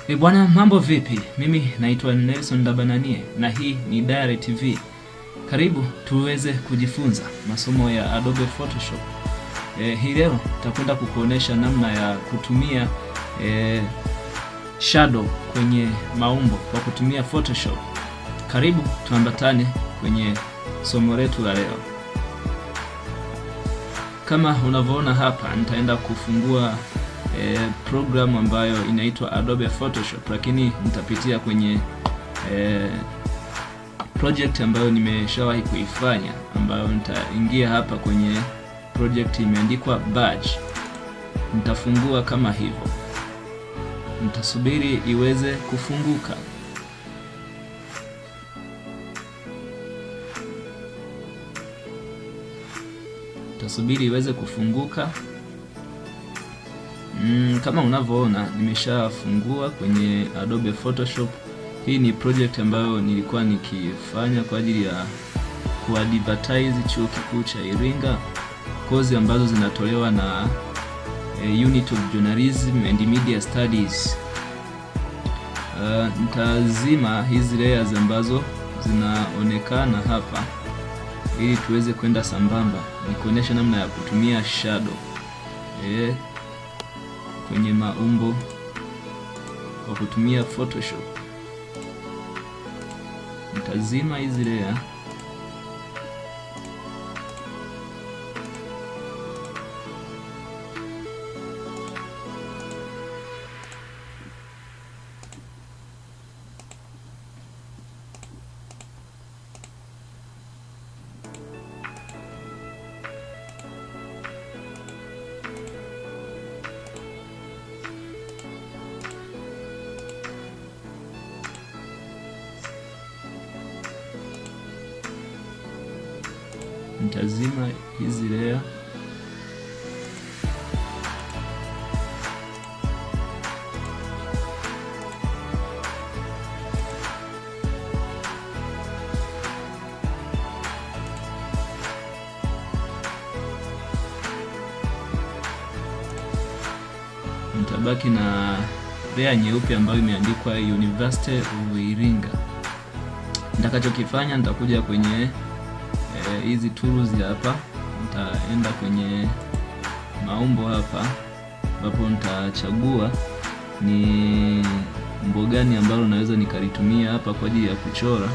Bwana, mambo vipi? Mimi naitwa Nelson Dabananie na hii ni Diary TV. Karibu tuweze kujifunza masomo ya Adobe Photoshop. Hii leo nitakwenda kukuonesha namna ya kutumia shadow kwenye maumbo kwa kutumia Photoshop. Karibu tuambatane kwenye somo letu la leo. Kama unavyoona hapa, nitaenda kufungua program ambayo inaitwa Adobe Photoshop, lakini nitapitia kwenye project ambayo nimeshawahi kuifanya, ambayo nitaingia hapa kwenye project imeandikwa Badge. Nitafungua kama hivyo, nitasubiri iweze kufunguka. Nitasubiri iweze kufunguka. Kama unavyoona nimeshafungua kwenye Adobe Photoshop. Hii ni project ambayo nilikuwa nikifanya kwa ajili ya kuadvertise Chuo Kikuu cha Iringa, kozi ambazo zinatolewa na Unit of Journalism and Media Studies. Nitazima hizi layers ambazo zinaonekana hapa ili tuweze kwenda sambamba, nikuonyesha namna ya kutumia shadow kwenye maumbo kwa kutumia Photoshop. Nitazima hizi layer. Nitazima hizi layer. Nitabaki na layer nyeupe ambayo imeandikwa University of Iringa. Nitakachokifanya, nitakuja kwenye hizi tools hapa, nitaenda kwenye maumbo hapa, ambapo nitachagua ni umbo gani ambalo naweza nikalitumia hapa kwa ajili ya kuchora.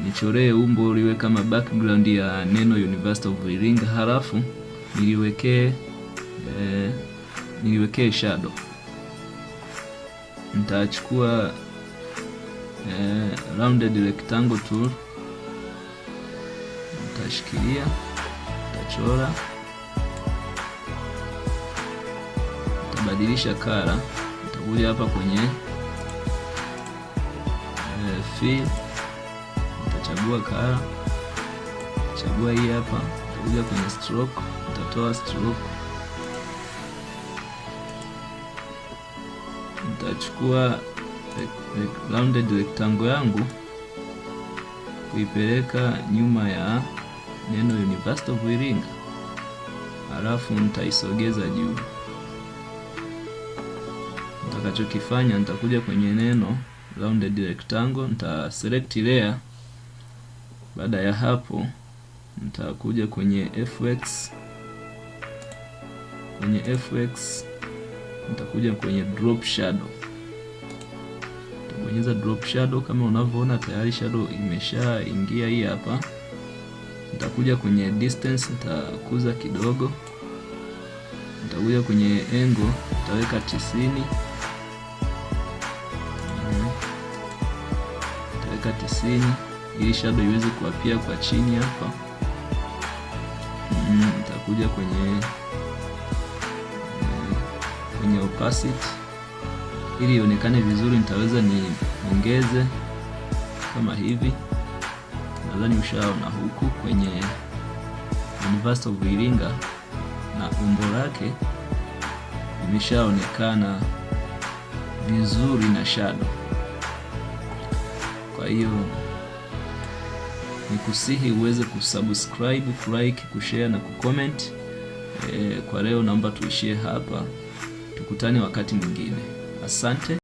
Nichoree umbo liwe kama background ya neno University of Iringa, halafu niliwekee shadow. Nitachukua rounded rectangle tool, nitashikilia, nitachora, nitabadilisha color. Nitakuja hapa kwenye fill, nitachagua color, chagua hii hapa, nitakuja kwenye stroke, nitatoa stroke, nitachukua rounded rectangle yangu kuipeleka nyuma ya neno University of Iringa, halafu nitaisogeza juu. Nitakachokifanya, nitakuja kwenye neno rounded rectangle, nita select layer. Baada ya hapo, nitakuja kwenye FX. Kwenye FX nitakuja kwenye drop shadow. Nitabonyeza drop shadow. Kama unavyoona tayari shadow imeshaingia hii hapa. Nitakuja kwenye distance, nitakuza kidogo. Nitakuja kwenye angle, nitaweka 90. Nitaweka 90 ili shadow iweze kuapia kwa chini hapa. Nitakuja kwenye opacity ili ionekane vizuri. Nitaweza niongeze kama hivi. Nadhani ushaona huku kwenye University of Iringa na umbo lake imeshaonekana vizuri na shadow. Kwa hiyo nikusihi uweze kusubscribe, kulike, kushare na kucomment. Kwa leo naomba tuishie hapa. Tukutane wakati mwingine. Asante.